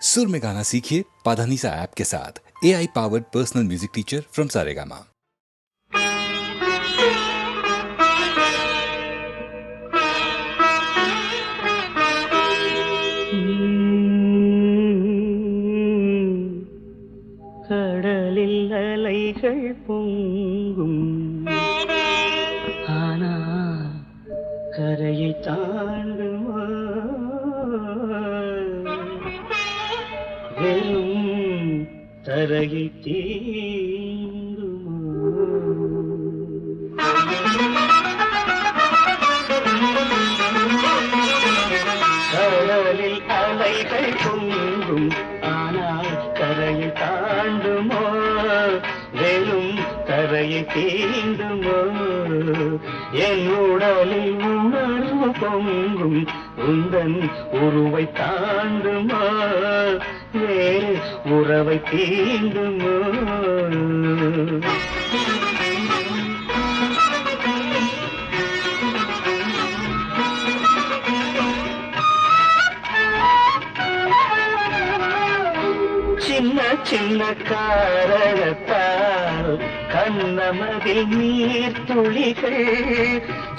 सुर में गाना सीखिए पाधानीसा ऐप के साथ। AI powered personal music teacher from Saregama. கடலில் அலைகள் பொங்கும், ஆனால் கரையை தாண்டுமா? வெறும் தரையை தீண்டுமா? கடலில் அலைகள் பொங்கும், ஆனால் கரையை தாண்டுமோ? வெறும் கரையை தீண்டுமோ? என் உடலில் உணர்வு பொங்கும், உந்தன் உருவை தாண்டுமா? வேறு உறவை தீண்டுமோ? சின்ன சின்ன காரணத்தால் கண்ணமதில் நீர் துளிகள்,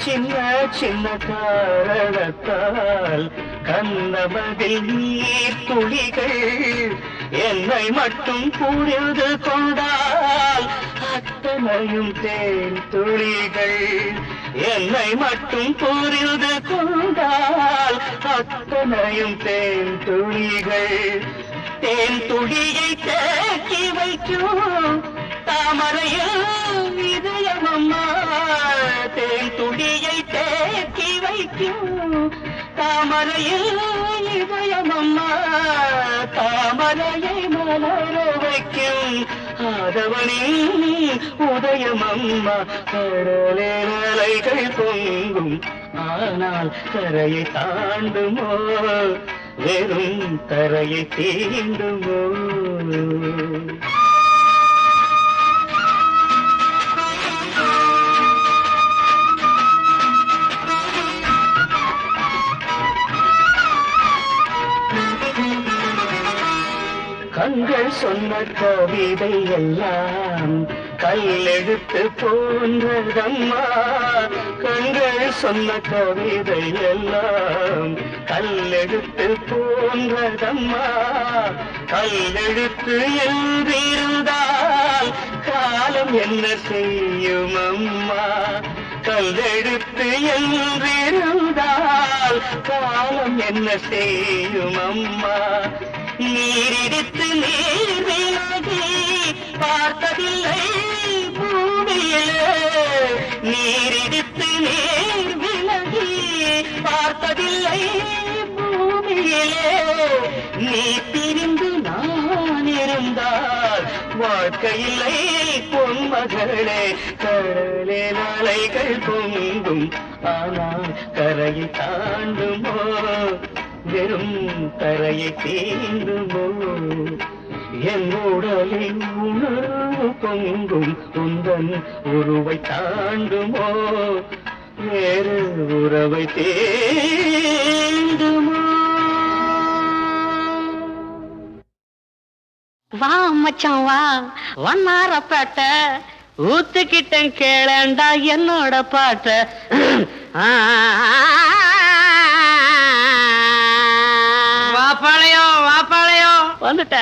சின்ன சின்ன காரணத்தால் கண்ணமதில் நீர் துளிகள், என்னை மட்டும் புரிந்து கொண்டால் அத்தனையும் தேன் துளிகள். என்னை மட்டும் புரிந்து கொண்டால் அத்தனையும் தேன் துளிகள். தேன் துளியை தேக்கி வைக்கும் தாமரையில் இதயமம்மா, தேன் துளியை தேக்கி வைக்கும் தாமரையில் இதயமம்மா, தாமரையை மலர வைக்கும் ஆதவனின் உதயமம்மா. கடலில் அலைகள் பொங்கும், ஆனால் கரையை தாண்டுமோ? வெறும் தரையை தீண்டுமோ? கண்கள் சொன்ன கவிதை எல்லாம் கல்லெழுத்து போன்றதம்மா. கண்கள் சொன்ன கவிதை எல்லாம் கல்லெழுத்து போன்றதம்மா. கல்லெழுத்து என்றிருந்தால் காலம் என்ன செய்யும் அம்மா? கல்லெழுத்து என்றிருந்தால் காலம் என்ன செய்யும் அம்மா? நீரிடித்து நீர் விலகி பார்த்ததில்லை பூமியிலே, நீரிடித்து நீர் விலகி பார்த்ததில்லை பூமியிலே. நீ பிரிந்து நான் இருந்தால் வாழ்க்கையில்லை பொன்மகளே. கடலில் அலைகள் பொங்கும், ஆனால் கரையை தாண்டுமோ? வெறும் தரையை தீண்டுமோ? என் உடலில் உணர்வு பொங்கும், உந்தன் உருவை தாண்டுமோ? வேறு உறவை தேடுமோ? வா மச்சான் வா, வண்ணாரப்பேட்ட ஊத்துக்கிட்டேன் கேளண்டா என்னோட பாட்ட. வாப்பாளையம் வாப்பாளையம் வந்துட்ட.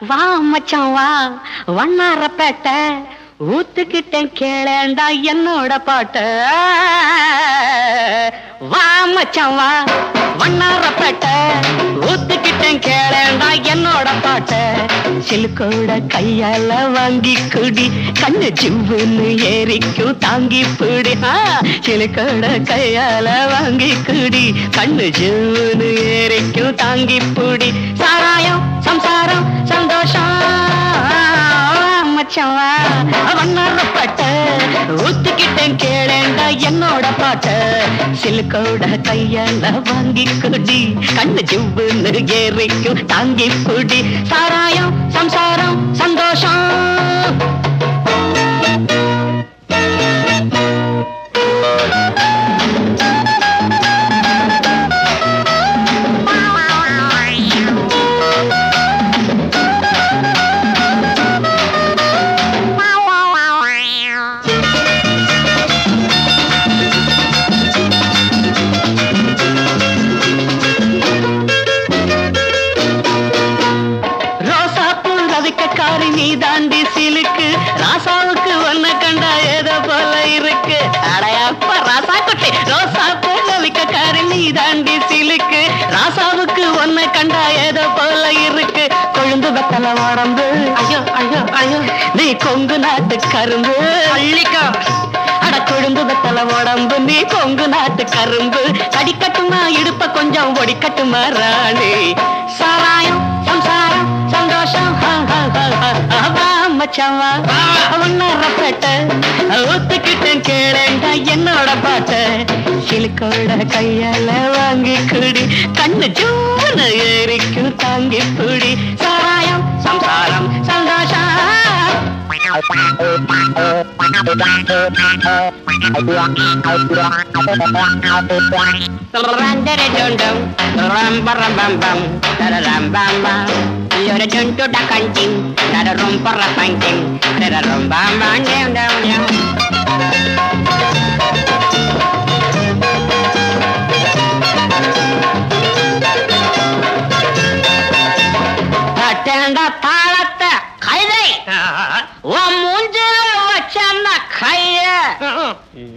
வா மச்சான் வா, வண்ணாரப்பேட்ட ஊத்துக்கிட்டேன் கேளண்டா என்னோட பாட்ட. வா மச்சான் வா, வண்ணாரப்பேட்ட ஊத்துக்கிட்டேன் கேளண்டா என்னோட பாட்ட. சிலுக்கோட கையால வாங்கி குடி, கண்ணு ஜிவ்வுன்னு ஏறிக்கும் தாங்கி பிடி. சிலுக்கோட கையால வாங்கி குடி, கண்ணு ஜிவ்வுன்னு ஏறிக்கும் தாங்கி பிடி. சாராயம் சம்சாரம் சந்தோஷம் மச்சான் வா, வண்ணாரப்பேட்ட ஊத்துக்கிட்டேன் கேளேண்டா என்னோட பாட்ட. சிலுக்கோட கையால வாங்கி குடி, கண்ணு ஜிவ்வுன்னு ஏறிக்கும் தாங்கி பிடி. சாராயம் சம்சாரம் சந்தோஷம். தாண்டி சிலுக்கு ராசாவுக்கு ஒன்ன கண்டா ஏதோ போல இருக்கு கொழுந்து வெத்தல உடம்பு ஐயோ ஐயோ ஐயோ நீ கொங்கு நாட்டு கரும்பு அள்ளிக்கா அட கொழுந்து வெத்தல உடம்பு நீ கொங்கு நாட்டு கரும்பு கடிக்கட்டுமா இடுப்ப கொஞ்சம் ஒடிக்கட்டுமா ராணி சாராயம் சம்சாரம் சந்தோஷம் மச்சவா ஒன்னரப்பட்ட ஒத்துக்கிட்டேன் கேளேண்டா என்னோட பாட்ட சிலுக்கோட கையால வாங்கி குடி கண்ணு ஜூன்னு ஏறிக்கும் தாங்கி குடி சாராயம் சம்சாரம் சந்தோஷம் தாளத்தை கைதை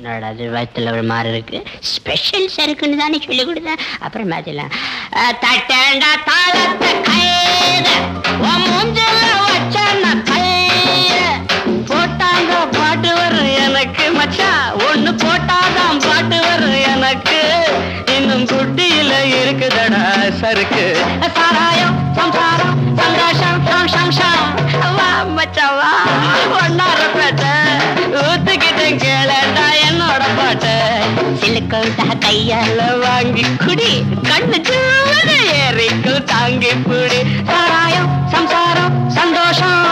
நடாது வயிற்றுல ஒரு மாதிரி இருக்கு ஸ்பெஷல் சருக்குன்னு தானே சொல்லி கொடுத்தேன் அப்புறம் மாத்திலாம் தட்டேண்டா தாளத்தை கைத மூஞ்சில வச்சான கைய போட்டாங்க பாட்டு வரும் எனக்கு மச்சான் ஒண்ணு போட்டாதான் பாட்டு வரும் எனக்கு இன்னும் குட்டியில இருக்குதடா சருக்கு சாராயம் சம்சாரம் சந்தோஷம் சம்சம் வா மச்சவா ஒன்னாரப்பட்ட ஊத்துக்கிட்டேன் கேளடா என்னோட பாட்ட சிலுக்கோட்டா கையால வாங்கி குடி கண்ணு ஜூன்னு ஏறிக்கும் தாங்கி குடி சாராயம் சம்சாரம் சந்தோஷம்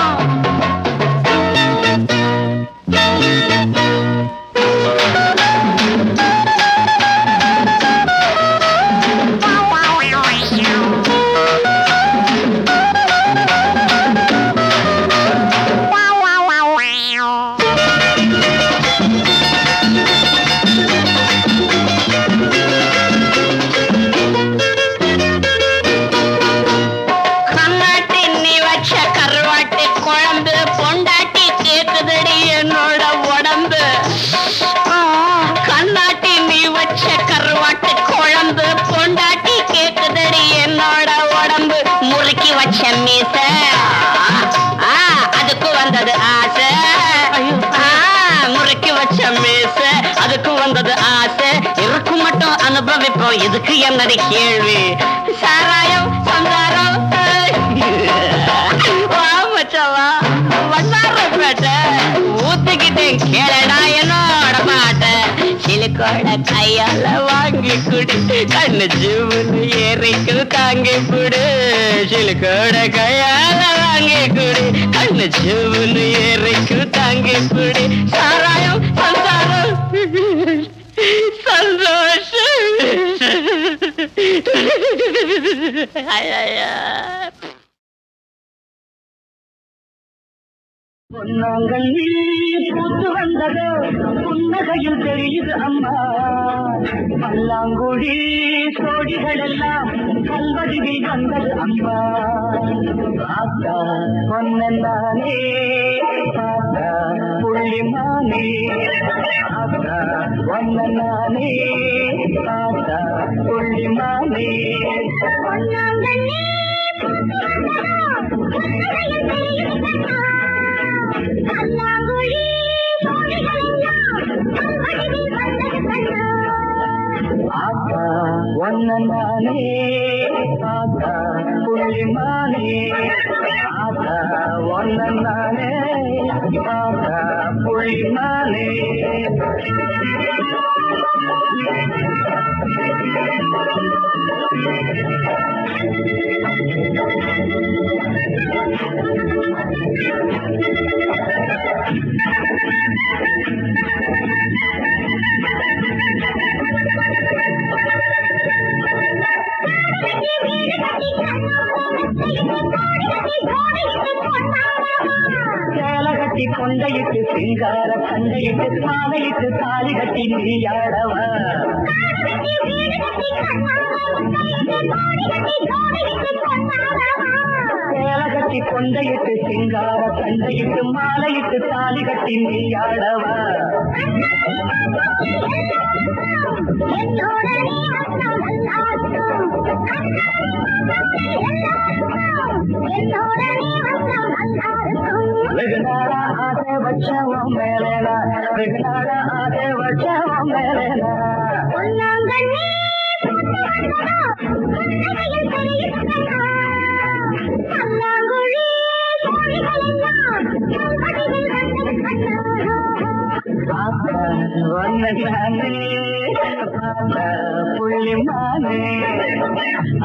அதுக்கு வந்தது ஆசை முறைக்கு வச்ச மீச அதுக்கு வந்தது ஆசை இருக்கும் மட்டும் அனுபவிப்போம் இதுக்கு என்னடி கேள்வி சாராயம் சந்தாரம் மச்சவா வண்ணாரப்பேட்ட ஊத்துக்கிட்டேன் கேளடா என்னோட பாட்ட சிலுக்கோட கையால வாங்கி குடி கண்ணு ஜூன்னு ஏறிக்கு தாங்கி புடு சிலுக்கோட கையால வாங்கி குடி கண்ணு ஜூன்னு ஏறிக்கு தாங்கி புடி சாராயம் சந்தாரம் சந்தோஷம் பொன்னாங்கள் பூத்து வந்ததோ புன்னகையில் தெரியுது அம்மா பல்லாங்குழி சோடிகள் எல்லாம் கல்வடிவில் வந்தது அம்மா ஆத்தா பொன்னானே ஆத்தா புள்ளிமானே ஆத்தா பொன்னானே ஆத்தா புள்ளிமானே பொன்னாங்கள் ஆத்தா ஒன்னானே ஆத்தா புள்ளிமானே ஆத்தா ஒன்னானே ஆத்தா புள்ளிமானே சேலகட்டி கொண்டையிட்டு சிங்கார சண்டையிட்டு மாலையிட்டு தாலி கட்டி நீயாடவா சேலகட்டி கட்டி கொண்டையிட்டு சிங்கார சண்டையிட்டு மாலையிட்டு தாலி கட்டி நீயாடவா வெகுநாடா ஆசை வச்சவன் மேலேனா வெகுநாடா ஆசை வச்சவன் மேலேனா புள்ளி மானே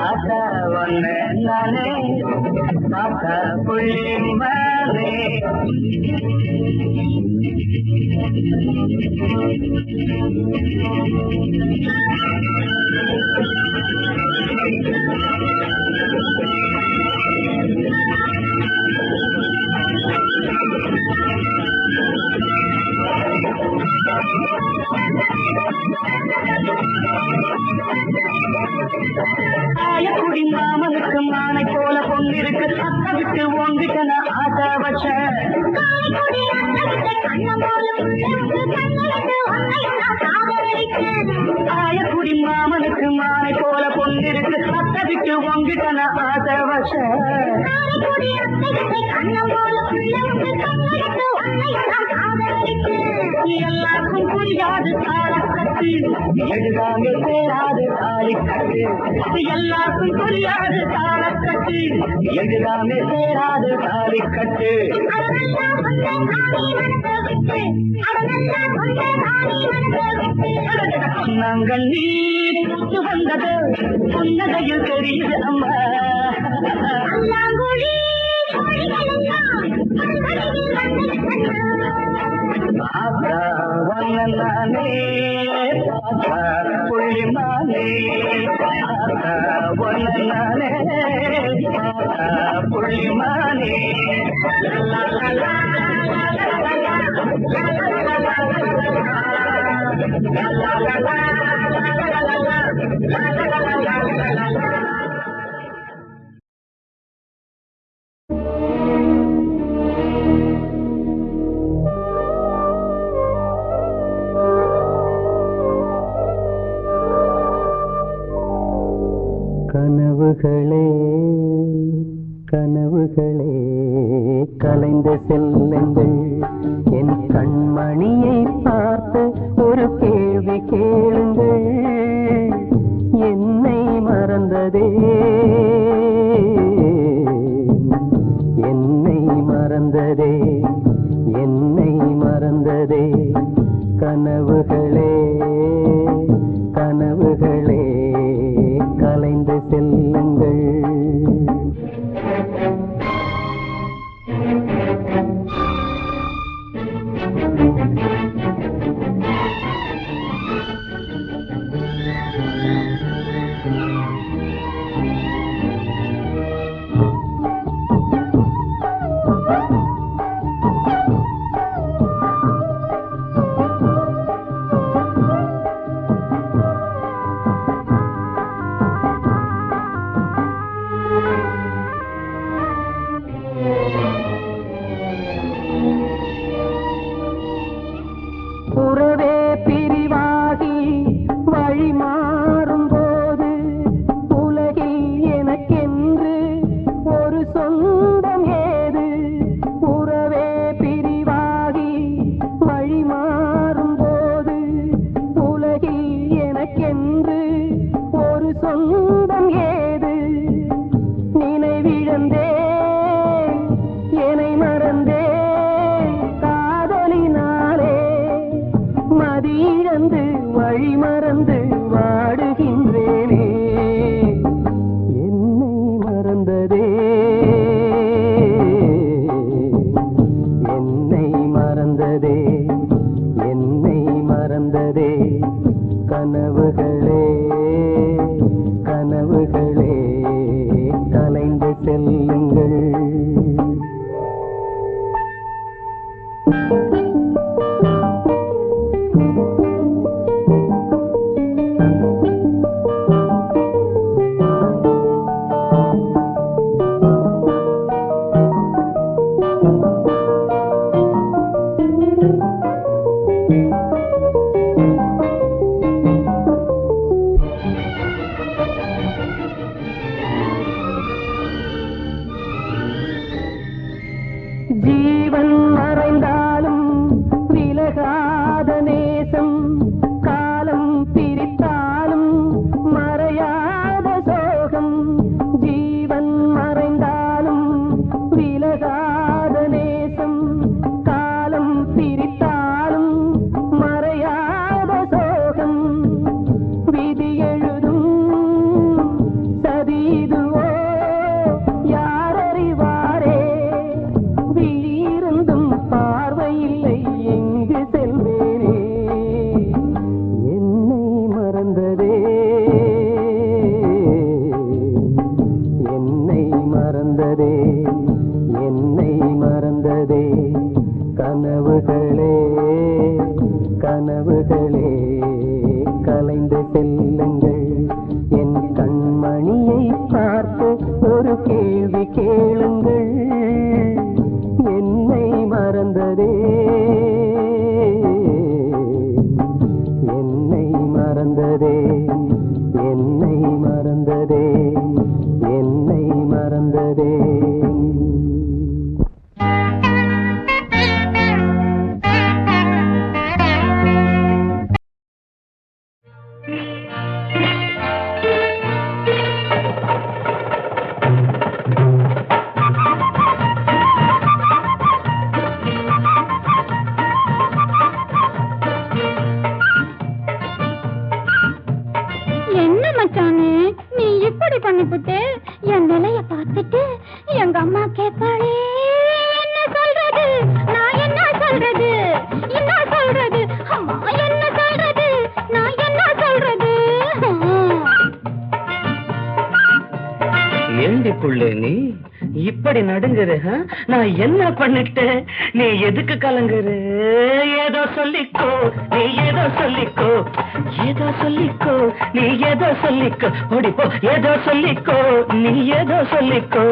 ஆசா ஒன்ன நானே ஆசா புள்ளி மானே ஆயக்குடி மாமனுக்கு மானை போல பொங்கிருக்கு அத்தை விட்டு ஓங்கிட்ட நான் ஆசை வச்சேன் ஆயக்குடி மாமனுக்கு மானை போல பொங்கிருக்கு அத்தை விட்டு ஓங்கிட்ட நான் ஆசை வச்சேன் எல்லாருக்கும் புரியாது தாளக்கட்டு எழுதாங்க சேராது தாலிக்கட்டு எல்லாருக்கும் புரியாது தாளக்கட்டு எழுதாங்க சேராது தாலிக்கட்டு நாங்கள் நீ வந்தது புன்னகையில் தெரியுது அம்மா ஆசா ஒன்ன நானே ஆசா புள்ளி மானே ஆசா ஒன்ன நானே ஆசா புள்ளி மானே கனவுகளே கனவுகளே கலைந்த செல்லுங்கள் என் கண்மணியை பார்த்து ஒரு கேள்வி கேளுங்கள் என்னை மறந்ததே என்னை மறந்ததே என்னை மறந்ததே கனவுகளே கனவுகளே கலைந்து செல்லுங்கள் மறந்ததே என்னை மறந்ததே கனவுகளே கனவுகளே கலைந்து செல்லுங்கள் என் கண்மணியை பார்த்து ஒரு கேள்வி கேளுங்கள் என்னை மறந்ததே என்னை மறந்ததே என்னை மறந்ததே என்னை மறந்ததே என்ன மச்சானே நீ இப்படி பண்ணிவிட்டு என் நிலைய பார்த்துட்டு எங்க அம்மா கேட்பாளே என்ன சொல்றது நான் என்ன சொல்றது என்ன சொல்றது அம்மா என்ன சொல்றது நான் என்ன சொல்றது ஏண்டி புள்ளே நீ இப்படி நடுங்குற நான் என்ன பண்ணிட்டேன் நீ எதுக்கு கலங்குற ஏதோ சொல்லிக்கோ நீ ஏதோ சொல்லிக்கோ ஏதோ சொல்லிக்கோ நீ ஏதோ சொல்லிக்கோ ஓடிப்போ ஏதோ சொல்லிக்கோ நீ ஏதோ சொல்லிக்கோ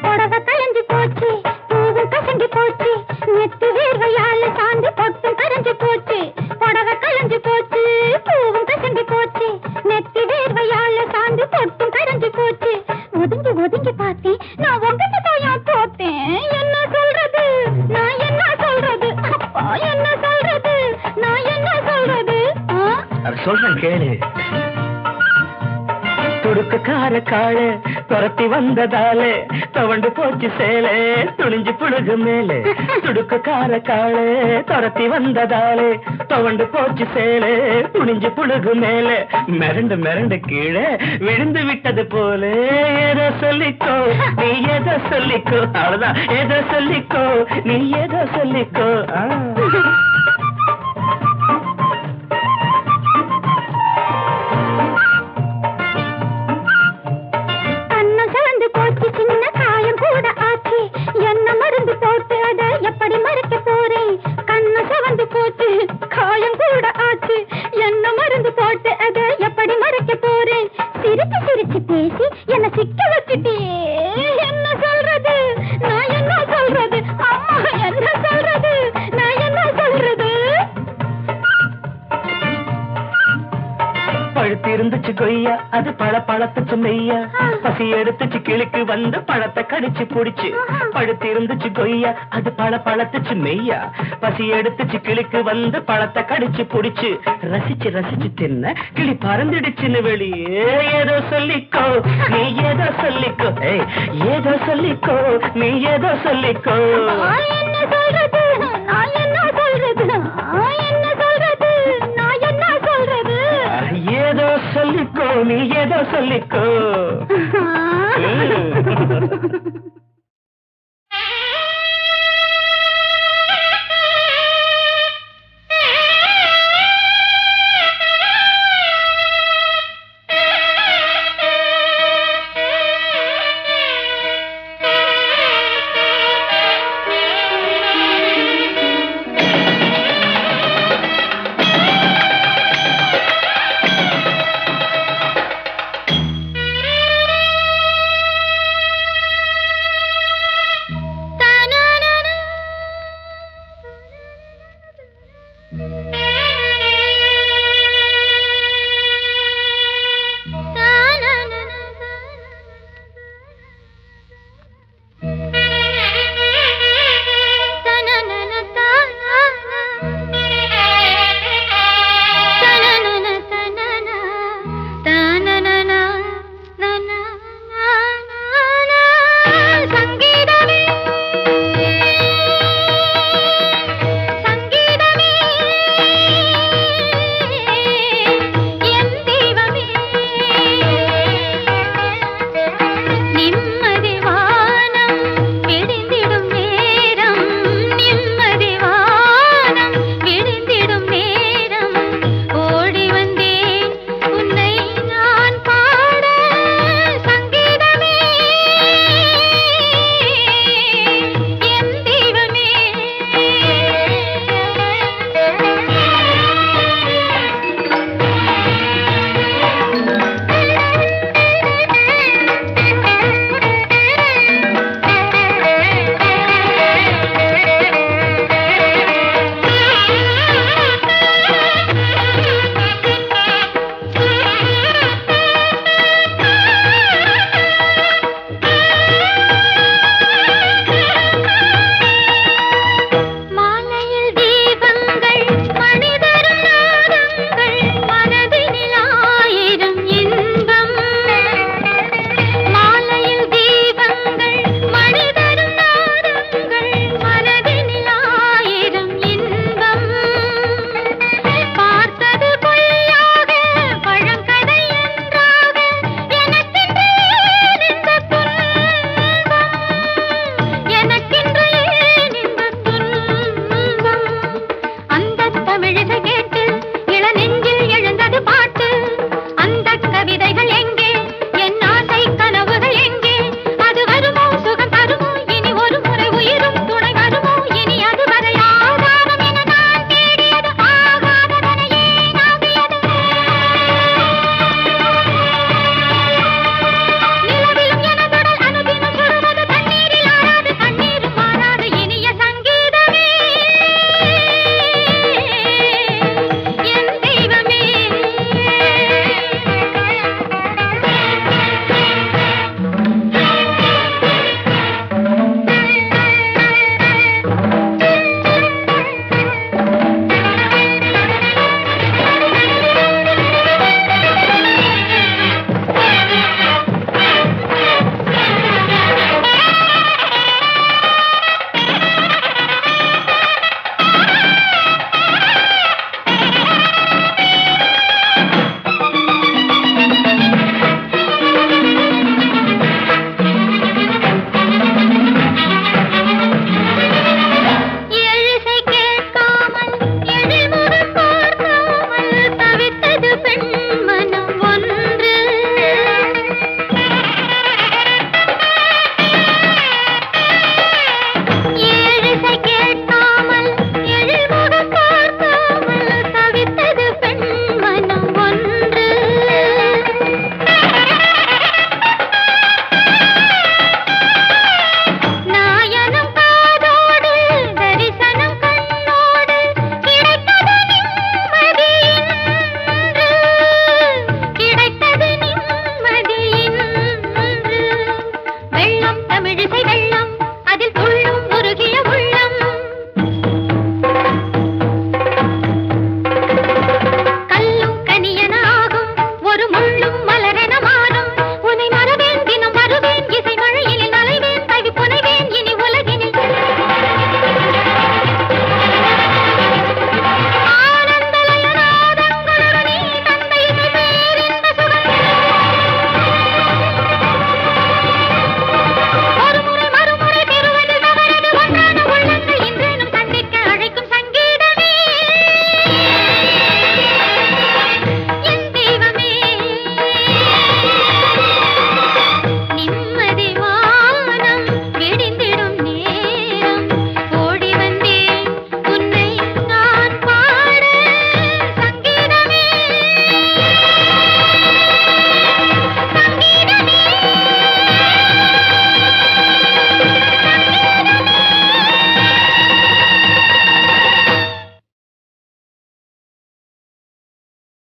புடவை கலைஞ்சு போச்சு பூவு கசங்கி போச்சு நெத்து வேர்வையால சாந்து பொட்டும் கரைஞ்சு போச்சு புடவை கலைஞ்சு போச்சு பூவும் கசங்கி போச்சு நெத்தி வேர்வையால சாந்து பொட்டும் கரைஞ்சு போச்சு ஒதுங்கி ஒதுங்கி பார்த்தேன் நான் உங்ககிட்ட தான் தோத்தேன் என்ன சொல்றது நான் என்ன சொல்றது அப்பா என்ன சொல்றது நான் என்ன சொல்றது சொல்றேன் கேளு துடுக்குக்கார காள துரத்தி வந்ததாலே தவண்டு போச்சு சேலே துணிஞ்சு புழுகு மேலே துடுக்குக்கார காள துரத்தி வந்ததாலே தவண்டு போச்சு சேலே துணிஞ்சு புழுகு மேலே மிரண்டு மிரண்டு கீழே விழுந்து விட்டது போல ஏதோ சொல்லிக்கோ நீ ஏதோ சொல்லிக்கோ அவ்வளவுதான் ஏதோ சொல்லிக்கோ நீ ஏதோ சொல்லிக்கோ போச்சு சின்ன காயம் கூட ஆச்சு என்ன மருந்து போட்டு அதை எப்படி மறைக்க போறேன் கண்ணு சவந்து போச்சு காயம் கூட ஆச்சு என்ன மருந்து போட்டு அதை எப்படி மறைக்க போறேன் சிரிச்சு சிரிச்சு பேசி என்ன சிக்க வச்சுட்டே என்ன சொல்றது நான் என்ன சொல்றது அம்மா என்ன சொல்றது நான் என்ன சொல்றது பழுத்து இருந்துச்சு கொய்யா அது பழத்துச்சு மெய்யா பசி எடுத்துச்சு கிளுக்கு வந்து பழத்தை கடிச்சு புடிச்சு பழுத்து இருந்துச்சு கொய்யா அது பழத்துச்சு மெய்யா பசி எடுத்துச்சு கிளுக்கு வந்து பழத்தை கடிச்சு புடிச்சு ரசிச்சு ரசிச்சு தின்ன கிளி பறந்துடுச்சுன்னு வெளியே ஏதோ சொல்லிக்கோ நீ ஏதோ சொல்லிக்கோ ஏதோ சொல்லிக்கோ நீ ஏதோ சொல்லிக்கோ என்ன சொல்றது நான் என்ன சொல்றது என்ன சொல்றது நான் என்ன சொல்றது ஏதோ சொல்லிக்கோ நீ ஏதோ சொல்லிக்கோ